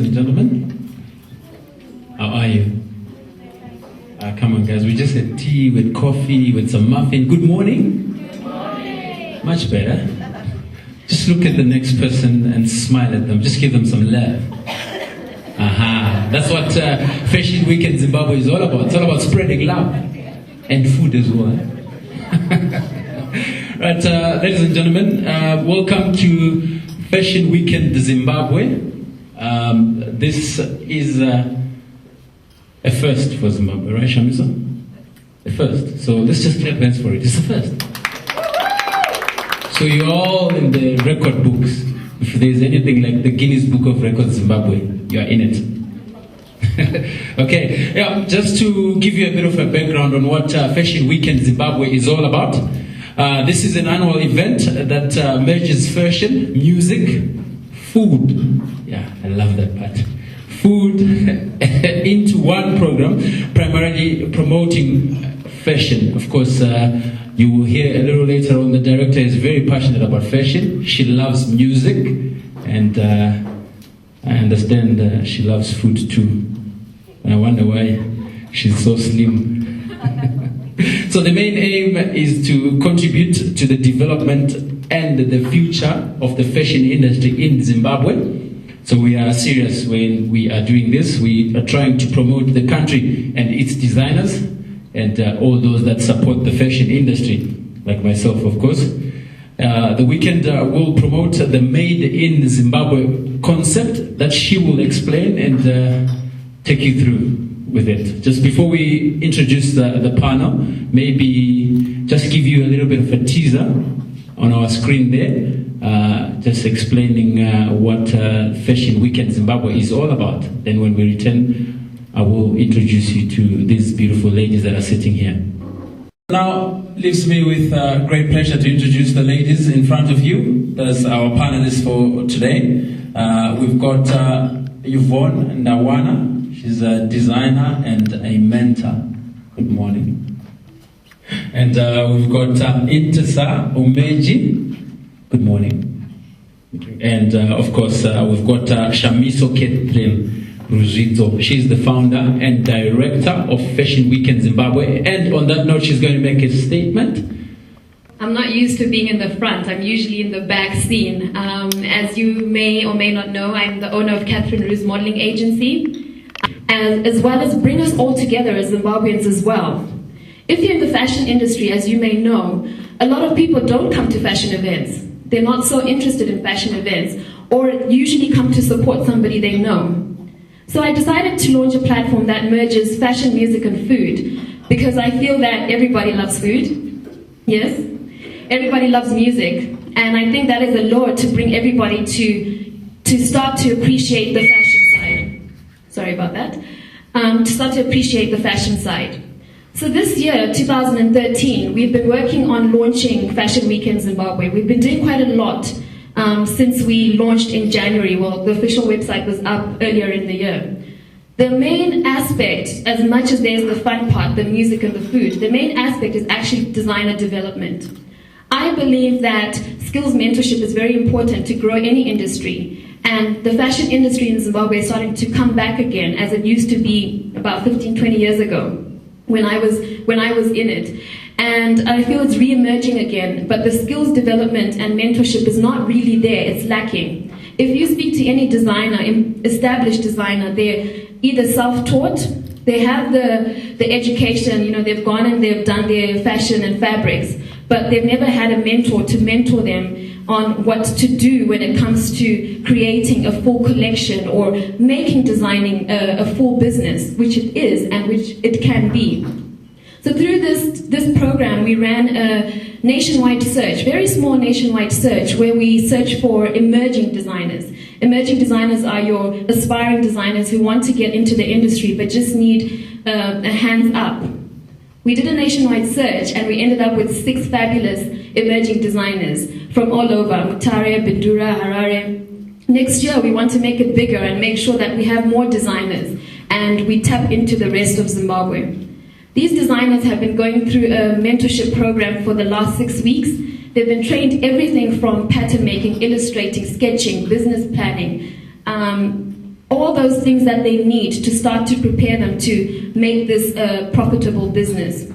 and gentlemen. How are you? Come on, guys. We just had tea with coffee, with some muffin. Good morning. Good morning. Much better. Just look at the next person and smile at them. Just give them some love. Aha. That's what Fashion Weekend Zimbabwe is all about. It's all about spreading love. And food as well. Right, ladies and gentlemen, welcome to Fashion Weekend Zimbabwe. This is a first for Zimbabwe, right, Shamisa? A first. So let's just clap hands for it. It's a first. So you're all in the record books. If there's anything like the Guinness Book of Records Zimbabwe, you're in it. Okay, yeah, just to give you a bit of a background on what Fashion Weekend Zimbabwe is all about. This is an annual event that merges fashion, music, food. Yeah, I love that part. Food into one program, primarily promoting fashion. Of course, you will hear a little later on the director is very passionate about fashion. She loves music, and I understand she loves food too. I wonder why she's so slim. So the main aim is to contribute to the development and the future of the fashion industry in Zimbabwe. So we are serious when we are doing this. We are trying to promote the country and its designers and all those that support the fashion industry, like myself, of course. The weekend will promote the Made in Zimbabwe concept that she will explain and take you through with it. Just before we introduce the panel, maybe just give you a little bit of a teaser on our screen there, just explaining what Fashion Weekend Zimbabwe is all about. Then when we return, I will introduce you to these beautiful ladies that are sitting here. Now, leaves me with great pleasure to introduce the ladies in front of you. That's our panelists for today. We've got Yvonne Ndawana. She's a designer and a mentor. Good morning. And we've got Intesa Umeji. Good morning. And of course, we've got Shamiso Catherine Ruzizo. She's the founder and director of Fashion Weekend Zimbabwe. And on that note, she's going to make a statement. I'm not used to being in the front. I'm usually in the back scene. As you may or may not know, I'm the owner of Catherine Ru's modeling agency, and as well as bring us all together as Zimbabweans as well. If you're in the fashion industry, as you may know, a lot of people don't come to fashion events. They're not so interested in fashion events, or usually come to support somebody they know. So I decided to launch a platform that merges fashion, music, and food, because I feel that everybody loves food. Yes? Everybody loves music, and I think that is a lure to bring everybody to start to appreciate the fashion side. Sorry about that. To start to appreciate the fashion side. So this year, 2013, we've been working on launching Fashion Weekend Zimbabwe. We've been doing quite a lot since we launched in January. Well, the official website was up earlier in the year. The main aspect, as much as there's the fun part, the music and the food, the main aspect is actually designer development. I believe that skills mentorship is very important to grow any industry. And the fashion industry in Zimbabwe is starting to come back again, as it used to be about 15, 20 years ago when I was in it. And I feel it's re-emerging again, but the skills development and mentorship is not really there, it's lacking. If you speak to any designer, established designer, they're either self-taught, they have the education, they've gone and they've done their fashion and fabrics, but they've never had a mentor to mentor them on what to do when it comes to creating a full collection or designing a full business, which it is and which it can be. So through this program, we ran a nationwide search, very small nationwide search, where we search for emerging designers. Emerging designers are your aspiring designers who want to get into the industry but just need a hands up. We did a nationwide search and we ended up with 6 fabulous emerging designers from all over, Mutare, Bindura, Harare. Next year we want to make it bigger and make sure that we have more designers and we tap into the rest of Zimbabwe. These designers have been going through a mentorship program for the last 6 weeks. They've been trained everything from pattern making, illustrating, sketching, business planning, all all those things that they need to start to prepare them to make this a profitable business.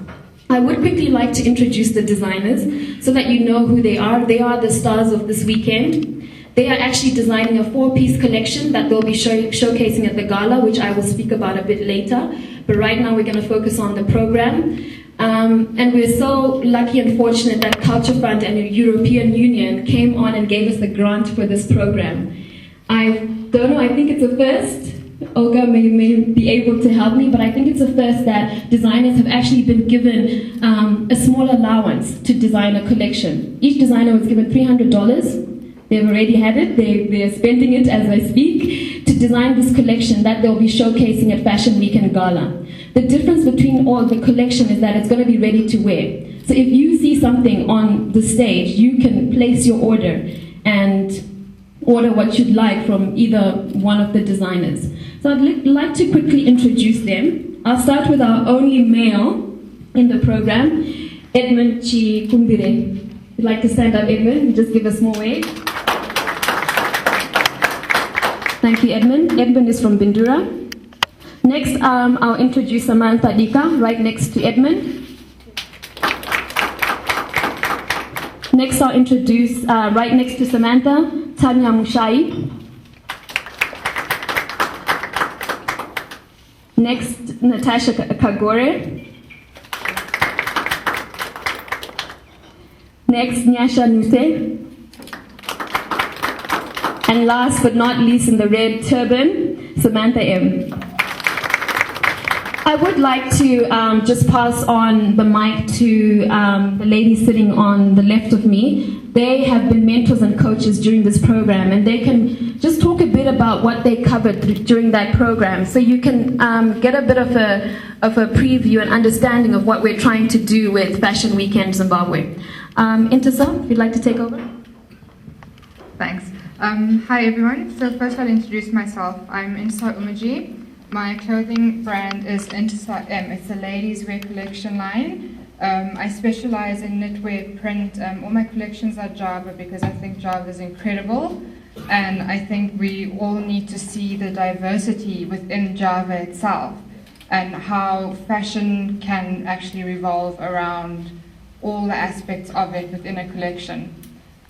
I would quickly like to introduce the designers so that you know who they are. They are the stars of this weekend. They are actually designing a 4-piece collection that they'll be showcasing at the gala, which I will speak about a bit later. But right now we're going to focus on the program. And we're so lucky and fortunate that Culture Fund and the European Union came on and gave us the grant for this program. I don't know, I think it's a first. Olga may be able to help me, but I think it's a first that designers have actually been given a small allowance to design a collection. Each designer was given $300. They've already had it. They're spending it as I speak to design this collection that they'll be showcasing at Fashion Weekend Gala. The difference between all the collection is that it's going to be ready to wear. So if you see something on the stage, you can place your order and order what you'd like from either one of the designers. So I'd like to quickly introduce them. I'll start with our only male in the program, Edmund Chikumbire. You'd like to stand up, Edmund, and just give a small wave. Thank you, Edmund. Edmund is from Bindura. Next, I'll introduce Samantha Dika, right next to Edmund. Next, I'll introduce, right next to Samantha, Tanya Mushai. Next, Natasha Kagore. Next, Nyasha Nuse. And last but not least, in the red turban, Samantha M. I would like to just pass on the mic to the ladies sitting on the left of me. They have been mentors and coaches during this program, and they can just talk a bit about what they covered during that program, so you can get a bit of a preview and understanding of what we're trying to do with Fashion Weekend Zimbabwe. Intisa, if you'd like to take over. Thanks. Hi everyone. So first I'll introduce myself. I'm Intisa Umaji. My clothing brand is Intisa M. It's a ladies' wear collection line. I specialize in knitwear, print. All my collections are Java because I think Java is incredible, and I think we all need to see the diversity within Java itself and how fashion can actually revolve around all the aspects of it within a collection.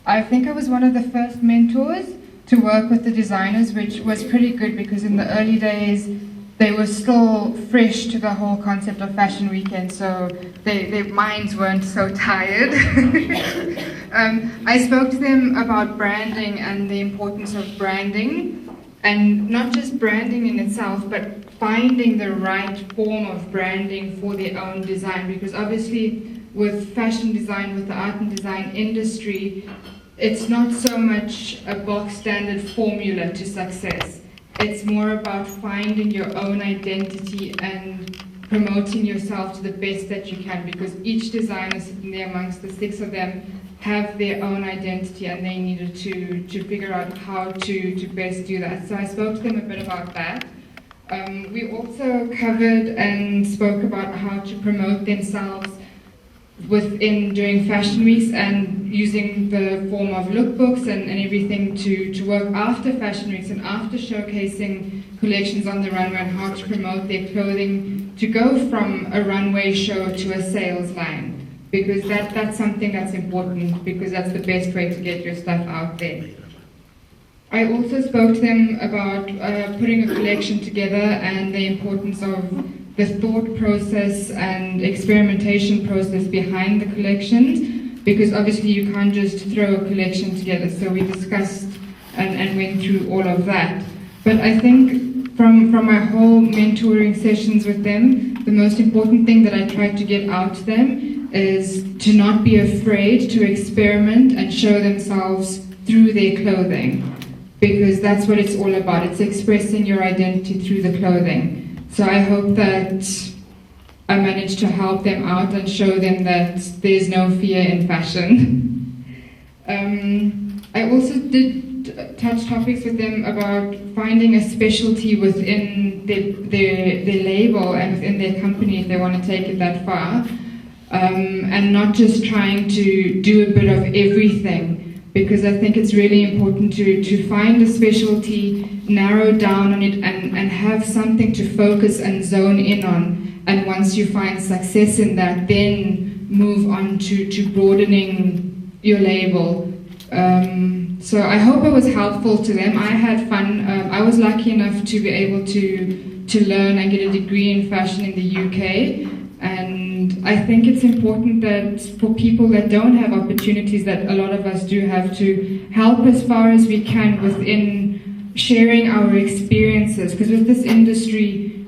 I think I was one of the first mentors to work with the designers, which was pretty good because in the early days they were still fresh to the whole concept of Fashion Weekend, so their minds weren't so tired. I spoke to them about branding and the importance of branding, and not just branding in itself, but finding the right form of branding for their own design, because obviously with fashion design, with the art and design industry, it's not so much a box standard formula to success. It's more about finding your own identity and promoting yourself to the best that you can, because each designer sitting there amongst the 6 of them have their own identity and they needed to figure out how to best do that. So I spoke to them a bit about that. We also covered and spoke about how to promote themselves during fashion weeks and using the form of lookbooks and everything to work after fashion weeks and after showcasing collections on the runway and how to promote their clothing to go from a runway show to a sales line, because that's something that's important, because that's the best way to get your stuff out there. I also spoke to them about putting a collection together and the importance of the thought process and experimentation process behind the collections, because obviously you can't just throw a collection together. So we discussed and went through all of that. But I think from my whole mentoring sessions with them, the most important thing that I tried to get out to them is to not be afraid to experiment and show themselves through their clothing, because that's what it's all about. It's expressing your identity through the clothing. So I hope that I managed to help them out and show them that there's no fear in fashion. I also did touch topics with them about finding a specialty within their label and within their company if they want to take it that far, and not just trying to do a bit of everything, because I think it's really important to find a specialty, narrow down on it, and have something to focus and zone in on. And once you find success in that, then move on to broadening your label. So I hope it was helpful to them. I had fun. I was lucky enough to be able to learn and get a degree in fashion in the UK. And I think it's important that for people that don't have opportunities that a lot of us do have, to help as far as we can within sharing our experiences. Because with this industry,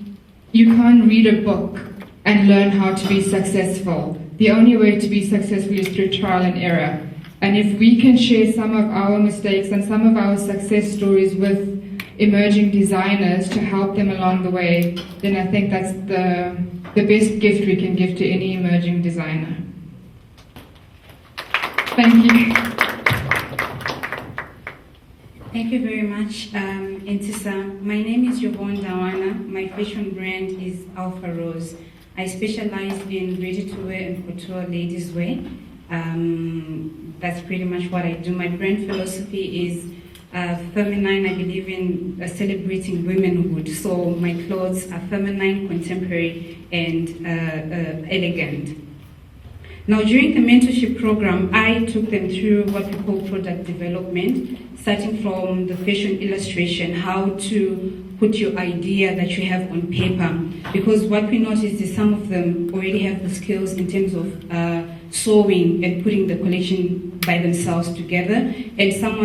you can't read a book and learn how to be successful. The only way to be successful is through trial and error. And if we can share some of our mistakes and some of our success stories with emerging designers to help them along the way, then I think that's the best gift we can give to any emerging designer. Thank you. Thank you very much, Intisa. My name is Yvonne Dawana. My fashion brand is Alpha Rose. I specialize in ready-to-wear and couture ladies' wear. That's pretty much what I do. My brand philosophy is feminine. I believe in celebrating womanhood. So my clothes are feminine, contemporary, and elegant. Now, during the mentorship program, I took them through what we call product development, starting from the fashion illustration, how to put your idea that you have on paper. Because what we noticed is some of them already have the skills in terms of sewing and putting the collection by themselves together, and some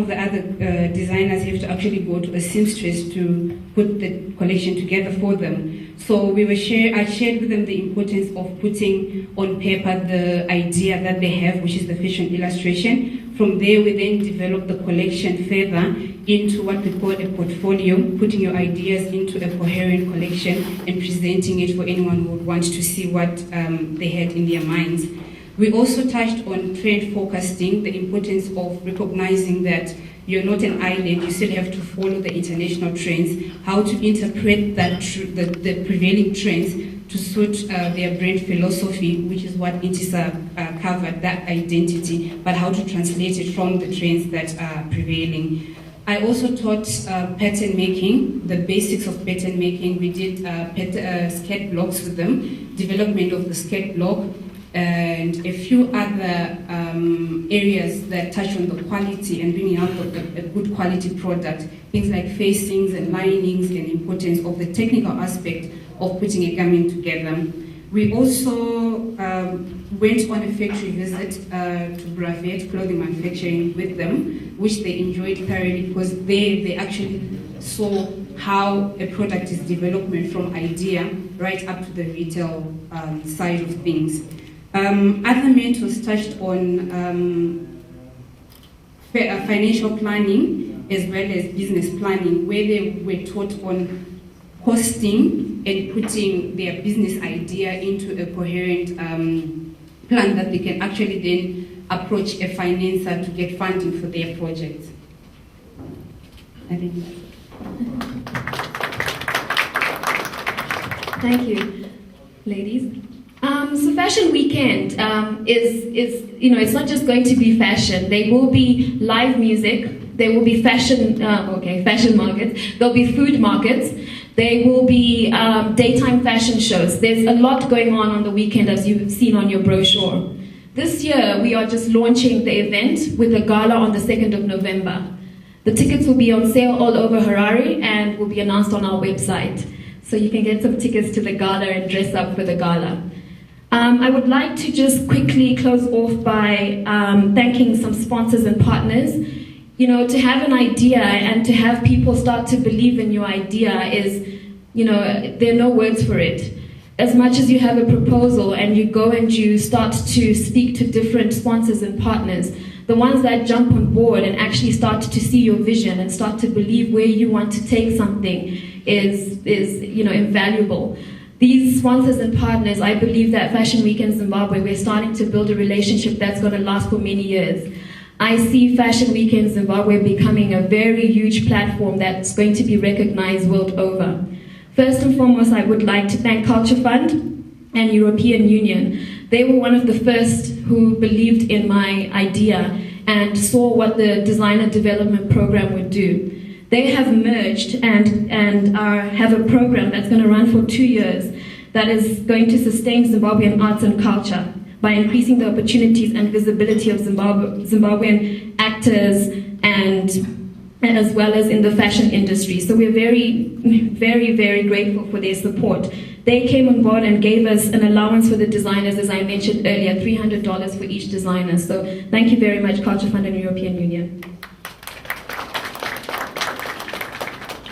of the other designers have to actually go to a seamstress to put the collection together for them. So I shared with them the importance of putting on paper the idea that they have, which is the fashion illustration. From there, we then develop the collection further into what we call a portfolio, putting your ideas into a coherent collection and presenting it for anyone who would want to see what they had in their minds. We also touched on trend forecasting, the importance of recognizing that you're not an island, you still have to follow the international trends, how to interpret that the prevailing trends to suit their brand philosophy, which is what Intisa covered, that identity, but how to translate it from the trends that are prevailing. I also taught pattern making, the basics of pattern making. We did sketch blocks with them, development of the sketch block, and a few other areas that touch on the quality and bringing out a good quality product, things like facings and linings, and importance of the technical aspect of putting a garment together. We also went on a factory visit to Bravet Clothing Manufacturing with them, which they enjoyed thoroughly because they actually saw how a product is developed from idea right up to the retail side of things. Other mentors touched on financial planning as well as business planning, where they were taught on costing and putting their business idea into a coherent plan that they can actually then approach a financer to get funding for their projects. I think that's it. Thank you, ladies. So Fashion Weekend is it's not just going to be fashion. There will be live music. There will be fashion markets. There'll be food markets. There will be daytime fashion shows. There's a lot going on the weekend, as you've seen on your brochure. This year, we are just launching the event with a gala on the 2nd of November. The tickets will be on sale all over Harare and will be announced on our website. So you can get some tickets to the gala and dress up for the gala. I would like to just quickly close off by thanking some sponsors and partners. You know, to have an idea and to have people start to believe in your idea is, there are no words for it. As much as you have a proposal and you go and you start to speak to different sponsors and partners, the ones that jump on board and actually start to see your vision and start to believe where you want to take something is invaluable. These sponsors and partners, I believe that Fashion Weekend Zimbabwe, we're starting to build a relationship that's going to last for many years. I see Fashion Weekend Zimbabwe becoming a very huge platform that's going to be recognized world over. First and foremost, I would like to thank Culture Fund and European Union. They were one of the first who believed in my idea and saw what the designer development program would do. They have merged and have a program that's going to run for 2 years that is going to sustain Zimbabwean arts and culture by increasing the opportunities and visibility of Zimbabwean actors and as well as in the fashion industry. So we're very, very, very grateful for their support. They came on board and gave us an allowance for the designers, as I mentioned earlier, $300 for each designer. So thank you very much, Culture Fund and European Union.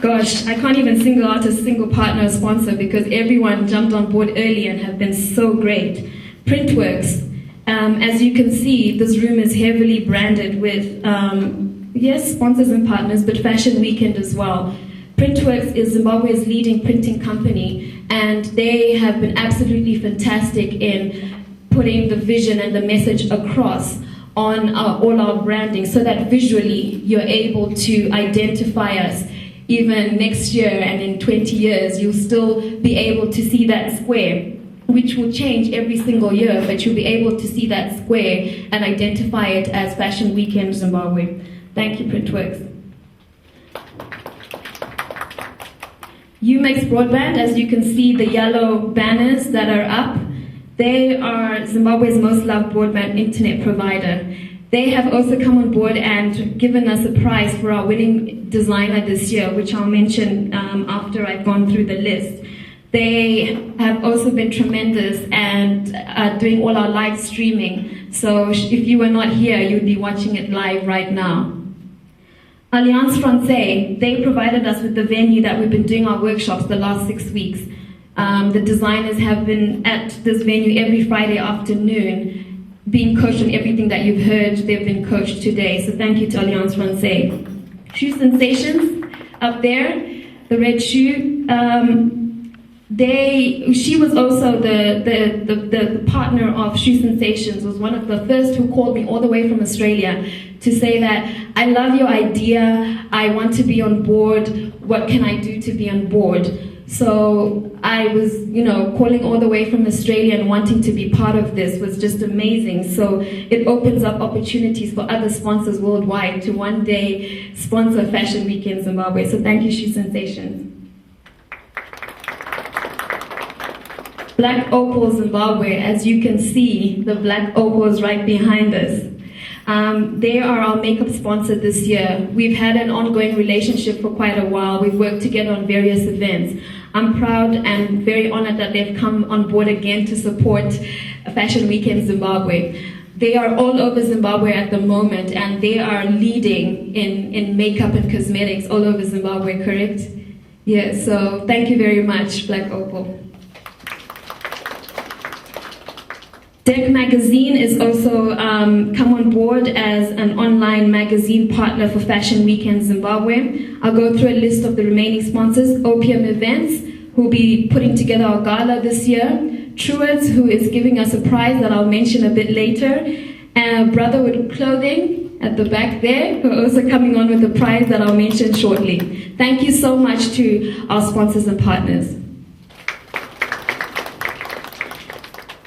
Gosh, I can't even single out a single partner or sponsor because everyone jumped on board early and have been so great. Printworks, as you can see, this room is heavily branded with yes, sponsors and partners, but Fashion Weekend as well. Printworks is Zimbabwe's leading printing company, and they have been absolutely fantastic in putting the vision and the message across on all our branding so that visually you're able to identify us. Even next year and in 20 years, you'll still be able to see that square, which will change every single year, but you'll be able to see that square and identify it as Fashion Weekend Zimbabwe. Thank you, Printworks. UMEX Broadband, as you can see the yellow banners that are up, they are Zimbabwe's most loved broadband internet provider. They have also come on board and given us a prize for our winning designer this year, which I'll mention after I've gone through the list. They have also been tremendous and are doing all our live streaming. So if you were not here, you'd be watching it live right now. Alliance Française, they provided us with the venue that we've been doing our workshops the last 6 weeks. The designers have been at this venue every Friday afternoon, being coached on everything that you've heard. They've been coached today, so thank you to Alliance Française. Shoe Sensations, up there, the red shoe. She was also the partner of Shoe Sensations, was one of the first who called me all the way from Australia to say that, I love your idea, I want to be on board, what can I do to be on board? So I was, calling all the way from Australia and wanting to be part of this was just amazing. So it opens up opportunities for other sponsors worldwide to one day sponsor Fashion Weekend Zimbabwe. So thank you, Shoe Sensations. Black Opal Zimbabwe, as you can see, the Black Opal is right behind us. They are our makeup sponsor this year. We've had an ongoing relationship for quite a while. We've worked together on various events. I'm proud and very honored that they've come on board again to support Fashion Weekend Zimbabwe. They are all over Zimbabwe at the moment, and they are leading in makeup and cosmetics all over Zimbabwe, correct? Yeah, so thank you very much, Black Opal. Deck Magazine is also come on board as an online magazine partner for Fashion Weekend Zimbabwe. I'll go through a list of the remaining sponsors. Opium Events, who will be putting together our gala this year. Truards, who is giving us a prize that I'll mention a bit later. And Brotherhood Clothing at the back there, who are also coming on with a prize that I'll mention shortly. Thank you so much to our sponsors and partners.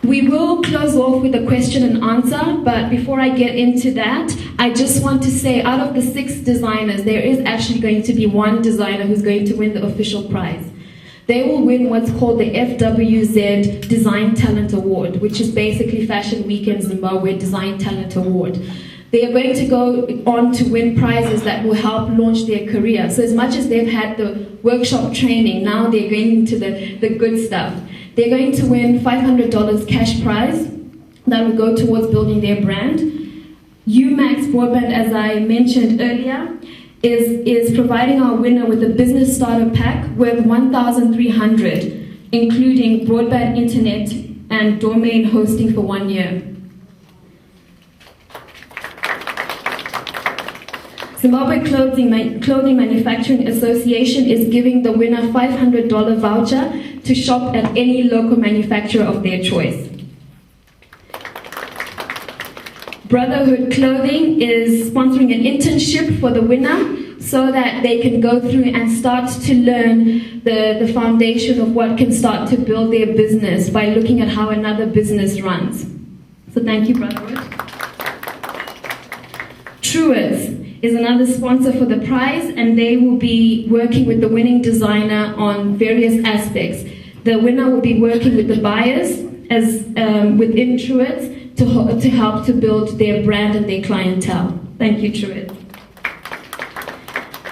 We will close off with a question and answer, but before I get into that, I just want to say out of the 6 designers, there is actually going to be one designer who's going to win the official prize. They will win what's called the FWZ Design Talent Award, which is basically Fashion Weekend Zimbabwe Design Talent Award. They are going to go on to win prizes that will help launch their career. So as much as they've had the workshop training, now they're going into the good stuff. They're going to win $500 cash prize that will go towards building their brand. UMAX Broadband, as I mentioned earlier, is providing our winner with a business starter pack worth $1,300, including broadband internet and domain hosting for 1 year. Zimbabwe Clothing Manufacturing Association is giving the winner a $500 voucher to shop at any local manufacturer of their choice. Brotherhood Clothing is sponsoring an internship for the winner so that they can go through and start to learn the foundation of what can start to build their business by looking at how another business runs. So thank you, Brotherhood. Truitt is another sponsor for the prize, and they will be working with the winning designer on various aspects. The winner will be working with the buyers as within Truitt to help to build their brand and their clientele. Thank you, Truitt.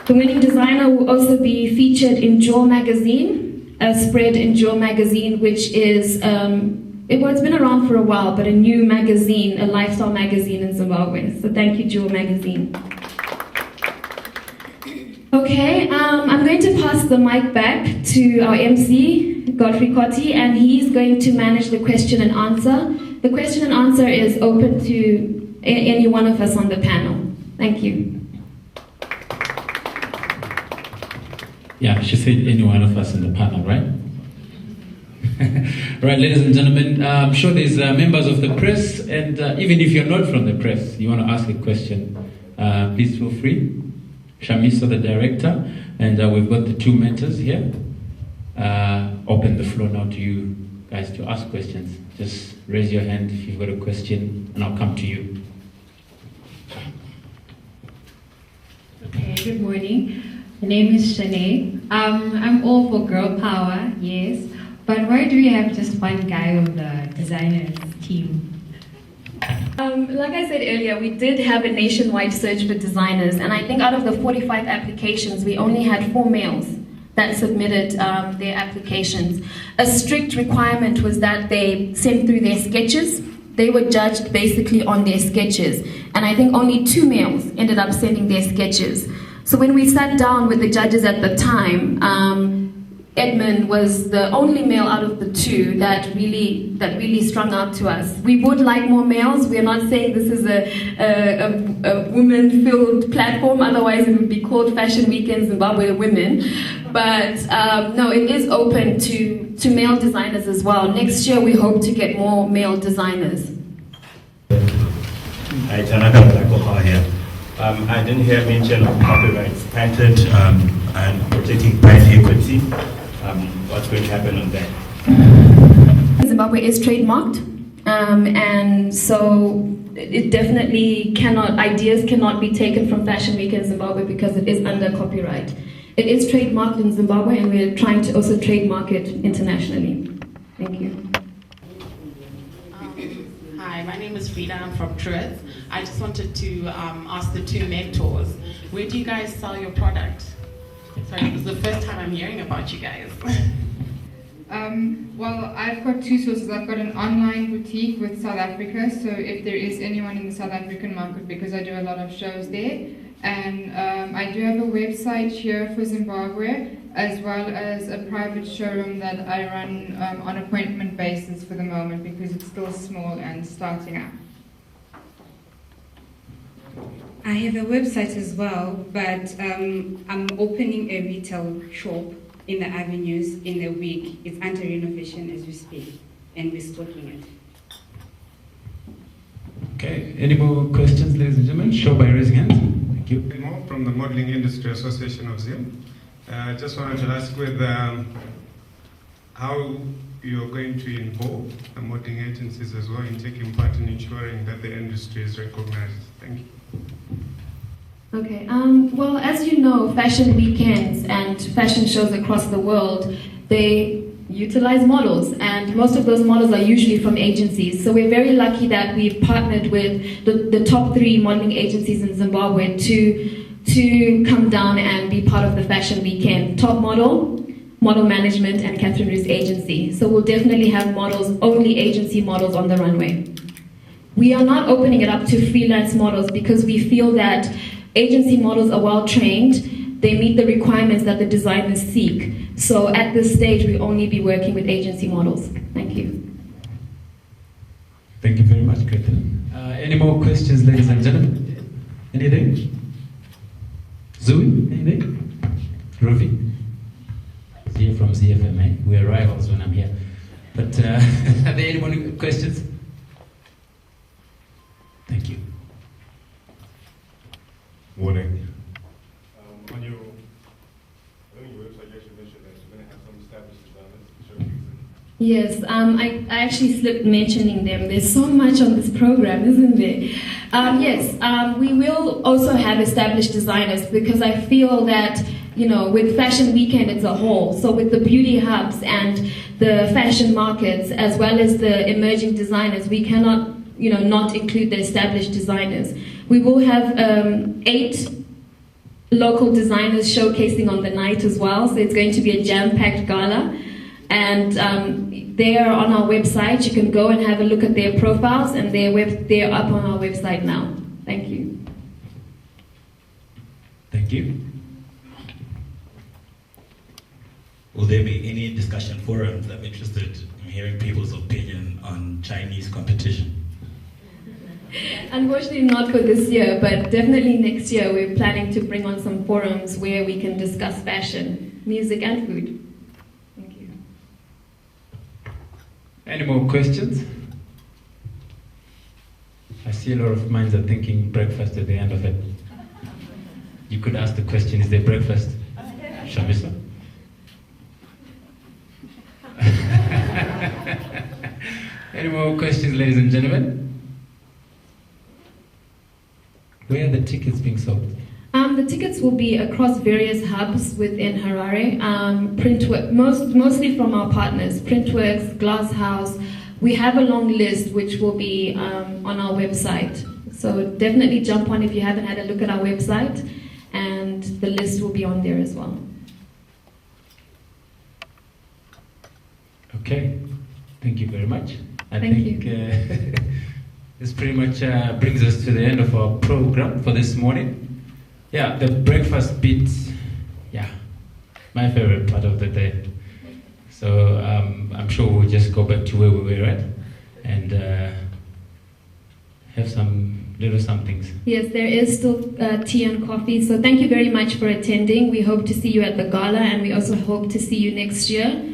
The winning designer will also be featured in Jewel magazine, a spread in Jewel magazine, which is it's been around for a while, but a new magazine, a lifestyle magazine in Zimbabwe. So thank you, Jewel magazine. Okay, I'm going to pass the mic back to our MC, Godfrey Kotti, and he's going to manage the question and answer. The question and answer is open to any one of us on the panel. Thank you. Yeah, she said any one of us in the panel, right? Right, ladies and gentlemen, I'm sure there's members of the press, and even if you're not from the press, you want to ask a question, please feel free. Shamiso, the director, and we've got the two mentors here. Open the floor now to you guys to ask questions. Just raise your hand if you've got a question, and I'll come to you. Okay, good morning. My name is Shanae. I'm all for girl power, yes, but why do we have just one guy on the designers team? Like I said earlier, we did have a nationwide search for designers, and I think out of the 45 applications, we only had 4 males that submitted their applications. A strict requirement was that they sent through their sketches. They were judged basically on their sketches, and I think only 2 males ended up sending their sketches. So when we sat down with the judges at the time, Edmund was the only male out of the 2 that really strung out to us. We would like more males. We are not saying this is a women-filled platform, otherwise it would be called Fashion Weekend Zimbabwe Women. But no, it is open to male designers as well. Next year we hope to get more male designers. Hi, Tanaka Blakoha here. I didn't hear mention of copyrights, patent, and protecting brand equity. What's going to happen on that? Zimbabwe is trademarked, and so it definitely ideas cannot be taken from Fashion Week in Zimbabwe because it is under copyright. It is trademarked in Zimbabwe, and we're trying to also trademark it internationally. Thank you. Hi, my name is Frida. I'm from Truitt. I just wanted to ask the 2 mentors, where do you guys sell your product? Sorry, this is the first time I'm hearing about you guys. Well, I've got 2 sources. I've got an online boutique with South Africa, so if there is anyone in the South African market, because I do a lot of shows there, and I do have a website here for Zimbabwe, as well as a private showroom that I run on appointment basis for the moment, because it's still small and starting out. I have a website as well, but I'm opening a retail shop in the avenues in a week. It's under renovation as we speak, and we're stocking it. Okay, any more questions, ladies and gentlemen? Show by raising hands. Thank you. More from the Modeling Industry Association of Zim. I just wanted to ask with how you're going to involve the modeling agencies as well in taking part in ensuring that the industry is recognized. Thank you. Okay, well, as you know, fashion weekends and fashion shows across the world, they utilize models, and most of those models are usually from agencies. So we're very lucky that we've partnered with the top 3 modeling agencies in Zimbabwe to come down and be part of the fashion weekend. Top Model, Model Management, and Catherine Roos Agency. So we'll definitely have models, only agency models on the runway. We are not opening it up to freelance models because we feel that agency models are well trained. They meet the requirements that the designers seek. So at this stage, we'll only be working with agency models. Thank you. Thank you very much, Greta. Any more questions, ladies and gentlemen? Anything? Zui, anything? Ravi? Here from ZFMA. We're rivals when I'm here. But are there any more questions? Thank you. Morning. On your website, you actually mentioned that you're going to have some established designers. Yes, I actually slipped mentioning them. There's so much on this program, isn't there? Yes, we will also have established designers because I feel that, with Fashion Weekend as a whole, so with the beauty hubs and the fashion markets as well as the emerging designers, we cannot, not include the established designers. We will have 8 local designers showcasing on the night as well, so it's going to be a jam-packed gala. And they are on our website. You can go and have a look at their profiles, and they're up on our website now. Thank you. Thank you. Will there be any discussion forums? I'm interested in hearing people's opinion on Chinese competition. Unfortunately not for this year, but definitely next year we're planning to bring on some forums where we can discuss fashion, music and food. Thank you. Any more questions? I see a lot of minds are thinking breakfast at the end of it. You could ask the question, is there breakfast? Shamisa? Any more questions, ladies and gentlemen? Where are the tickets being sold? The tickets will be across various hubs within Harare. Mostly from our partners, Printworks, Glasshouse. We have a long list which will be on our website. So definitely jump on if you haven't had a look at our website, and the list will be on there as well. Okay, thank you very much. I Thank think this pretty much brings us to the end of our program for this morning. Yeah, the breakfast bit, my favorite part of the day. So I'm sure we'll just go back to where we were at and have some little somethings. Yes, there is still tea and coffee. So thank you very much for attending. We hope to see you at the gala, and we also hope to see you next year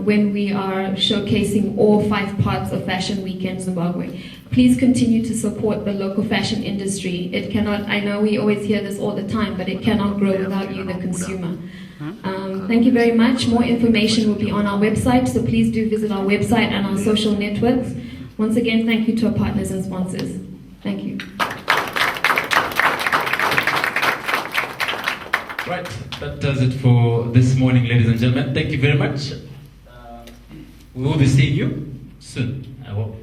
when we are showcasing all 5 parts of Fashion Weekend Zimbabwe. Please continue to support the local fashion industry. It cannot, I know we always hear this all the time, but it cannot grow without you, the consumer. Thank you very much. More information will be on our website, so please do visit our website and our social networks. Once again, thank you to our partners and sponsors. Thank you. Right, that does it for this morning, ladies and gentlemen. Thank you very much. We will be seeing you soon, I hope.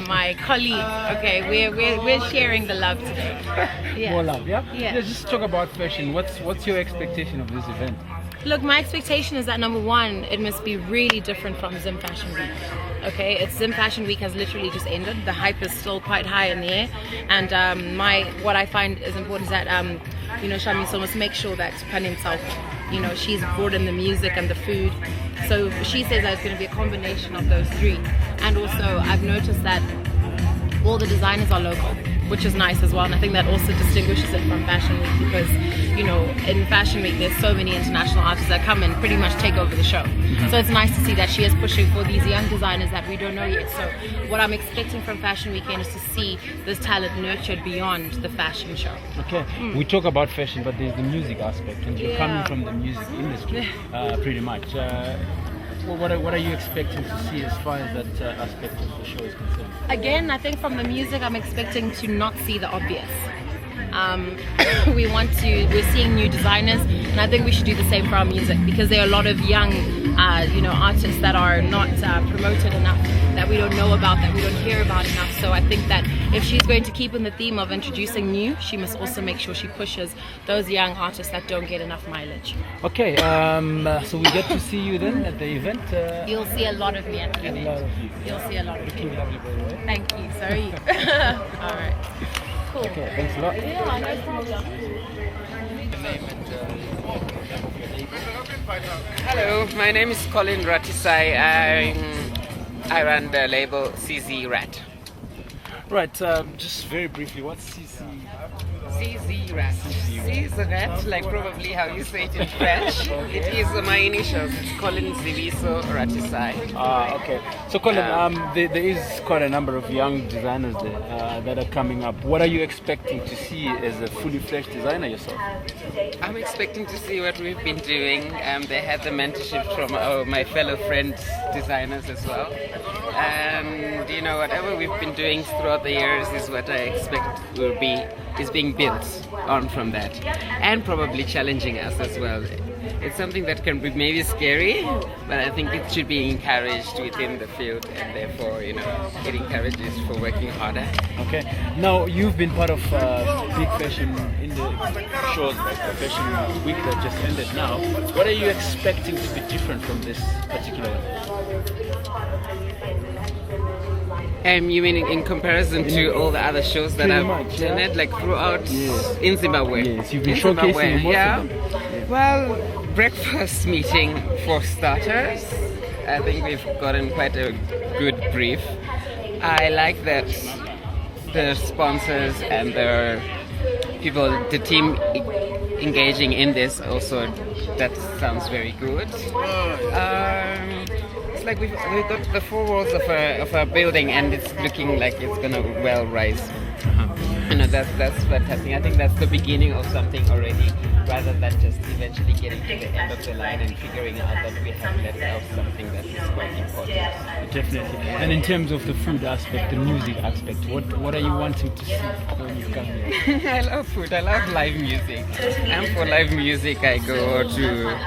My colleagues, okay, we're sharing the love today. Yeah. More love, yeah? Yeah. Let's just talk about fashion. What's your expectation of this event? Look, my expectation is that number one, it must be really different from Zim Fashion Week. Okay, Zim Fashion Week has literally just ended. The hype is still quite high in the air, and what I find is important is that Shamiso must make sure that Pan himself, she's brought in the music and the food. So she says that it's going to be a combination of those 3. And also, I've noticed that all the designers are local, which is nice as well. And I think that also distinguishes it from Fashion Week because, in Fashion Week, there's so many international artists that come and pretty much take over the show. So it's nice to see that she is pushing for these young designers that we don't know yet. So what I'm expecting from Fashion Weekend is to see this talent nurtured beyond the fashion show. Okay, we talk about fashion, but there's the music aspect, and you're coming from the music industry, pretty much. What are you expecting to see as far as that aspect of the show is concerned? Again, I think from the music, I'm expecting to not see the obvious. We're seeing new designers, and I think we should do the same for our music because there are a lot of young, artists that are not promoted enough, that we don't know about, that we don't hear about enough. So I think that if she's going to keep in the theme of introducing new, she must also make sure she pushes those young artists that don't get enough mileage. Okay, so we get to see you then at the event. You'll see a lot of me at the event. A lot of you. You'll see a lot of me. Looking lovely, by the way. Thank you. Sorry. All right. cool. Okay, thanks a lot. Yeah, no problem. Hello, my name is Colin Ratisai. I run the label CZ Rat. Right, just very briefly, what's CZ? CZ Rat. C is a rat, like probably how you say it in French. It is my initials. It's Colin Ziviso Ratisai. Okay. So Colin, there is quite a number of young designers there that are coming up. What are you expecting to see as a fully fledged designer yourself? I'm expecting to see what we've been doing. They had the mentorship from my fellow friends designers as well. And you know, whatever we've been doing throughout the years is what I expect is being built on from that, and probably challenging us as well. It's something that can be maybe scary, but I think it should be encouraged within the field, and therefore, you know, it encourages for working harder. Okay. Now, you've been part of big fashion in the shows like the Fashion Week that just ended now. What are you expecting to be different from this particular one? You mean in comparison to all the other shows that I've attended, like throughout in Zimbabwe? Yes, you've been in showcasing Zimbabwe, most yeah. of them. Yes. Well, breakfast meeting for starters. I think we've gotten quite a good brief. I like that the sponsors and the people, the team engaging in this also. That sounds very good. It's like we've got the four walls of a building, and it's looking like it's gonna well rise. You know, that's what's happening. I think that's the beginning of something already, rather than just eventually getting to the end of the line and figuring out that we have let out something that is quite important. Definitely. And in terms of the food aspect, the music aspect, what are you wanting to see when you come here? I love food. I love live music. And for live music, I go to.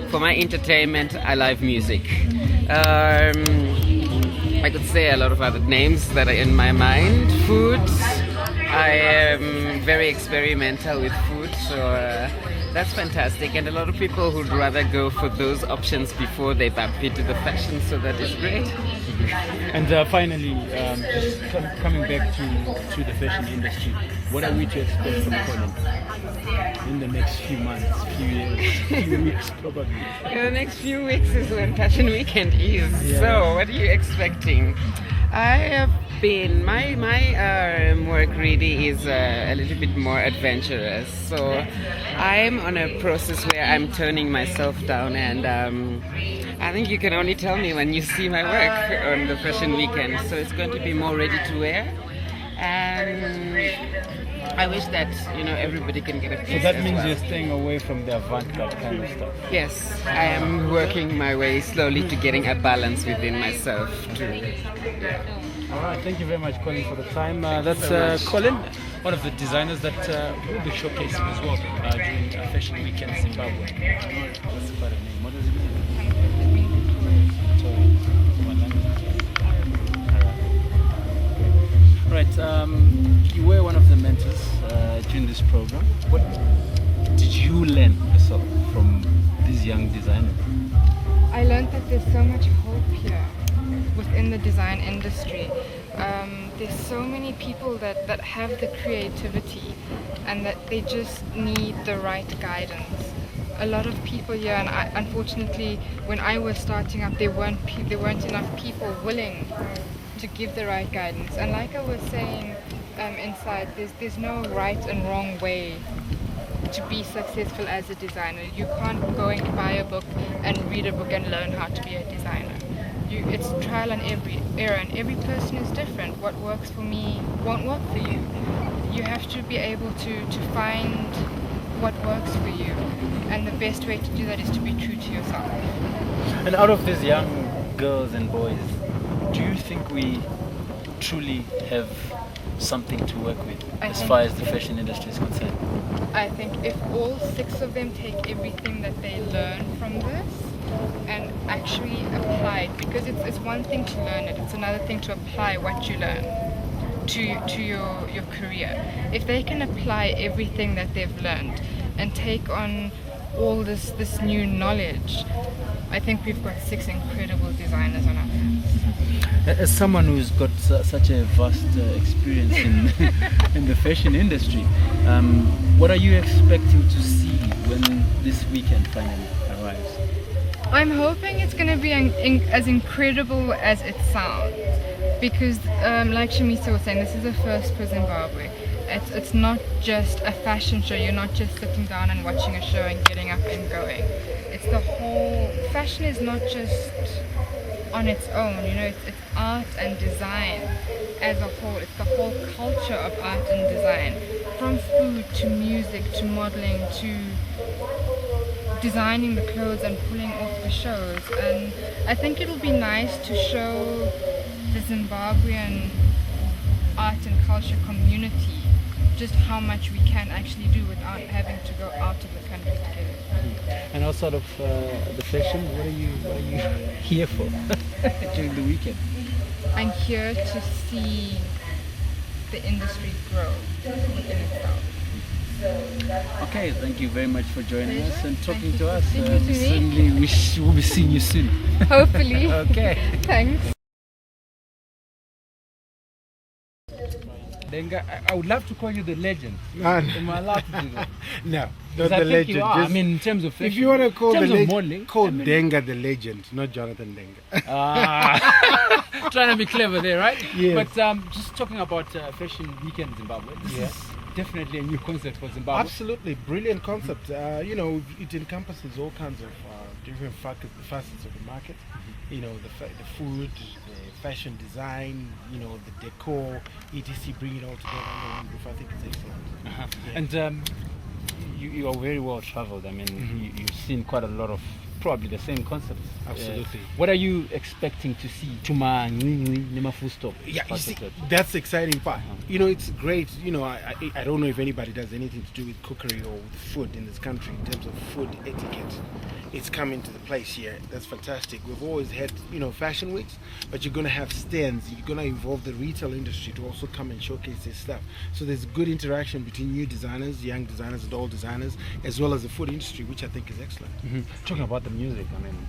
For my entertainment, I love music. I could say a lot of other names that are in my mind. Food. I am very experimental with food, so that's fantastic. And a lot of people would rather go for those options before they bump into the fashion, so that is great. And finally, just coming back to the fashion industry, what are we to expect from Colin in the next few months, few years, few weeks probably? In the next few weeks is when Fashion Weekend is. Yeah. So what are you expecting? I have been, my work really is a little bit more adventurous. So I'm on a process where I'm toning myself down, and I think you can only tell me when you see my work on the Fashion Weekend. So it's going to be more ready to wear, and I wish that, you know, everybody can get a piece. So that means you're staying away from the avant-garde kind of stuff. Yes, I am working my way slowly to getting a balance within myself too. All right, thank you very much, Colin, for the time. That's Colin, one of the designers that will be showcasing as well during Fashion Weekend Zimbabwe. That's quite a name. What does it mean? Right, you were one of the mentors during this program. What did you learn yourself from these young designers? I learned that there's so much hope here within the design industry. There's so many people that have the creativity, and that they just need the right guidance. A lot of people here, and unfortunately, when I was starting up, there weren't enough people willing to give the right guidance. And like I was saying inside, there's no right and wrong way to be successful as a designer. You can't go and buy a book and read a book and learn how to be a designer. It's trial and error, and every person is different. What works for me won't work for you. You have to be able to find what works for you, and the best way to do that is to be true to yourself. And out of these young girls and boys, do you think we truly have something to work with as far as the fashion industry is concerned? I think if all 6 of them take everything that they learn from this and actually apply it, because it's one thing to learn it, it's another thing to apply what you learn to your career. If they can apply everything that they've learned and take on all this new knowledge, I think we've got 6 incredible designers on our hands. As someone who's got such a vast experience in in the fashion industry, what are you expecting to see when this weekend finally arrives? I'm hoping it's going to be as incredible as it sounds, because like Shamisa was saying, this is the first for Zimbabwe. It's not just a fashion show. You're not just sitting down and watching a show and getting up and going. It's the whole, fashion is not just on its own, you know, it's art and design as a whole. It's the whole culture of art and design, from food to music to modeling to designing the clothes and pulling off the shows. And I think it'll be nice to show the Zimbabwean art and culture community just how much we can actually do without having to go out of the country to get it. And outside of the fashion, what are you here for during the weekend? I'm here to see the industry grow within itself. Okay, thank you very much for joining us and talking to us. Thank you to me. Certainly, we'll be seeing you soon. Hopefully. Okay. Thanks. Denga, I would love to call you the legend. Am I allowed to do that? No, Because not I the think you legend. are. I Just- mean, in terms of fashion. if you want to call in the terms of legend, modeling, call I mean- Denga the legend, not Jonathan Denga. Trying to be clever there, right? Yes. But just talking about Fashion Weekend Zimbabwe, this Yeah. is definitely a new concept for Zimbabwe. Absolutely, brilliant concept. You know, it encompasses all kinds of different facets of the market. You know, the food, the fashion design, you know, the decor, etc. Bring it all together under one roof. I think it's excellent. Yeah. And you are very well traveled. I mean, you've seen quite a lot of probably the same concepts. Absolutely. What are you expecting to see? Full stop. Yeah, you see, that's the exciting part. You know, it's great. You know, I don't know if anybody does anything to do with cookery or with food in this country in terms of food etiquette. It's come into the place here. That's fantastic. We've always had, you know, fashion weeks, but you're going to have stands. You're going to involve the retail industry to also come and showcase this stuff. So there's good interaction between new designers, young designers, and old designers, as well as the food industry, which I think is excellent. Talking about the music, I mean,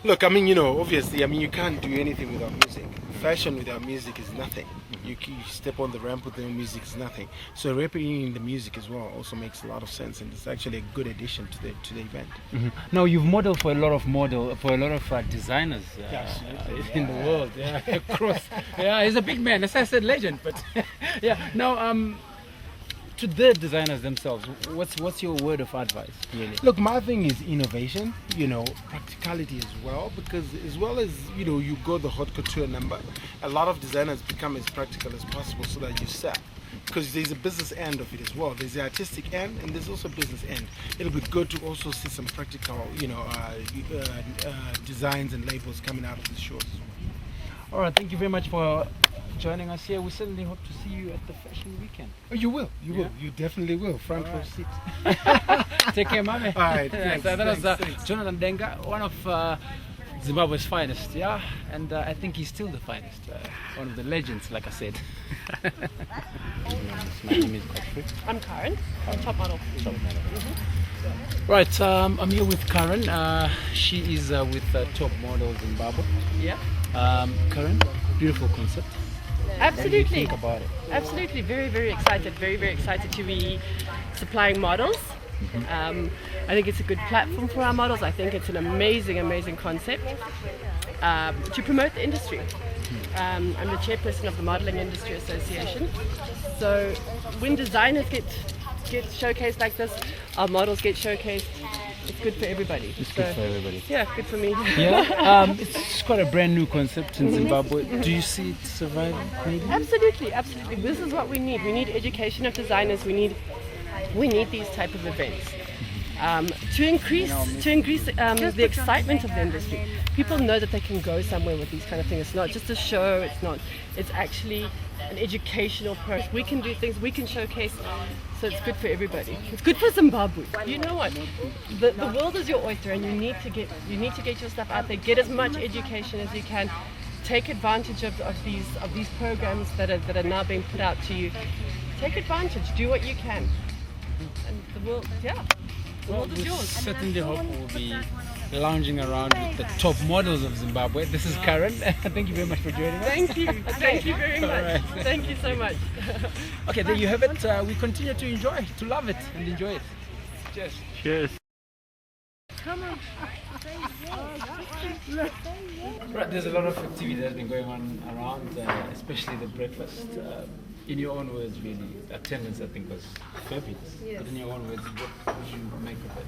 look, I mean, you know, obviously, I mean, you can't do anything without music. Fashion without music is nothing. You step on the ramp with no music is nothing. So replicating the music as well also makes a lot of sense, and it's actually a good addition to the event. Now you've modeled for a lot of designers in the world, across. Yeah, he's a big man. As I said, legend. But yeah, now to the designers themselves, what's your word of advice, really? Look, my thing is innovation, you know, practicality as well, because as well as, you know, you go the haute couture number, a lot of designers become as practical as possible so that you sell. Because there's a business end of it as well. There's the artistic end and there's also a business end. It'll be good to also see some practical, you know, designs and labels coming out of the shows. All right, thank you very much for joining us here. We certainly hope to see you at the Fashion Weekend. Oh, you will. You definitely will. Front row seat. Take care, mami. All right, thanks, So that was thanks. Jonathan Denga, one of Zimbabwe's finest, yeah, and I think he's still the finest, one of the legends, like I said. My name is Godfrey. I'm Karen. I'm top model. Right, I'm here with Karen. She is with Top Model Zimbabwe. Yeah. Karen, beautiful concept. Absolutely. What do you think about it? Absolutely. Very, very excited. Very, very excited to be supplying models. I think it's a good platform for our models. I think it's an amazing, amazing concept to promote the industry. I'm the chairperson of the Modeling Industry Association. So when designers get showcased like this, our models get showcased. It's good for everybody. It's good for everybody. Yeah, good for me. Yeah, it's quite a brand new concept in Zimbabwe. Do you see it surviving? Maybe? Absolutely, absolutely. This is what we need. We need education of designers. We need these type of events to increase the excitement of the industry. People know that they can go somewhere with these kind of things. It's not just a show. It's actually an educational process. We can do things. We can showcase. So it's good for everybody. It's good for Zimbabwe. You know what? The world is your oyster, and you need to get your stuff out there. Get as much education as you can. Take advantage of these programs that are now being put out to you. Take advantage. Do what you can. And the world, the world is yours. Certainly hope we'll be lounging around with the top models of Zimbabwe. This is Karen. Thank you very much for joining us. Thank you. Thank you very much. Alright. Thank you so much. Okay, there you have it. We continue to enjoy, to love it and enjoy it. Cheers. Cheers. Come on. Right, there's a lot of activity that's been going on around, especially the breakfast. In your own words, really, attendance I think was fabulous. Yes. But in your own words, what would you make of it?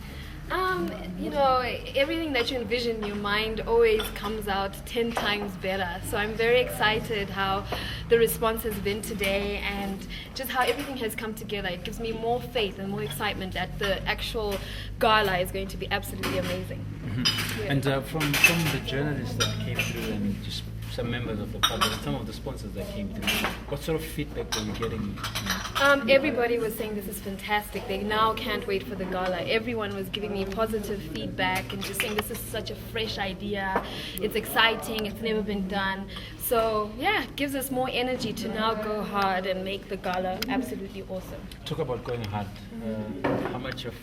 You know, everything that you envision in your mind always comes out 10 times better. So I'm very excited how the response has been today and just how everything has come together. It gives me more faith and more excitement that the actual gala is going to be absolutely amazing. Mm-hmm. And from the journalists that came through and just some members of the public, some of the sponsors that came through, what sort of feedback were you getting? Everybody was saying this is fantastic. They now can't wait for the gala. Everyone was giving me positive feedback and just saying this is such a fresh idea. It's exciting. It's never been done. So yeah, it gives us more energy to now go hard and make the gala absolutely awesome. Talk about going hard. How much of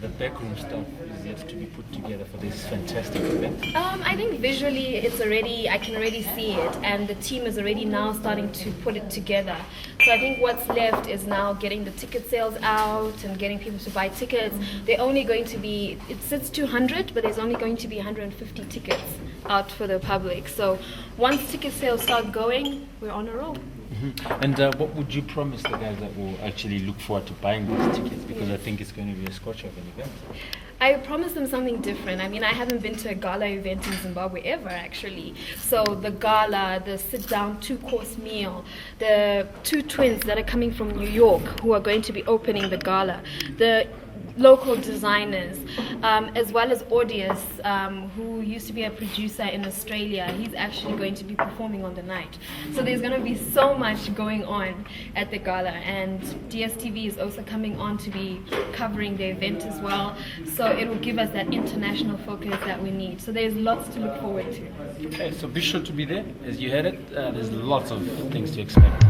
the backroom stuff is yet to be put together for this fantastic event? I think visually I can already see it, and the team is already now starting to put it together. So I think what's left is now getting the ticket sales out and getting people to buy tickets. They're only going to be, it says 200, but there's only going to be 150 tickets out for the public. So once ticket sales start going, we're on a roll. Mm-hmm. And what would you promise the guys that will actually look forward to buying these tickets? Because I think it's going to be a scorcher of an event. I promised them something different. I mean, I haven't been to a gala event in Zimbabwe ever, actually. So the gala, the sit-down 2-course meal, the 2 twins that are coming from New York who are going to be opening the gala, the local designers, as well as Audius, who used to be a producer in Australia. He's actually going to be performing on the night. So there's going to be so much going on at the gala, and DSTV is also coming on to be covering the event as well. So it will give us that international focus that we need. So there's lots to look forward to. Okay, so be sure to be there. As you heard it, there's lots of things to expect.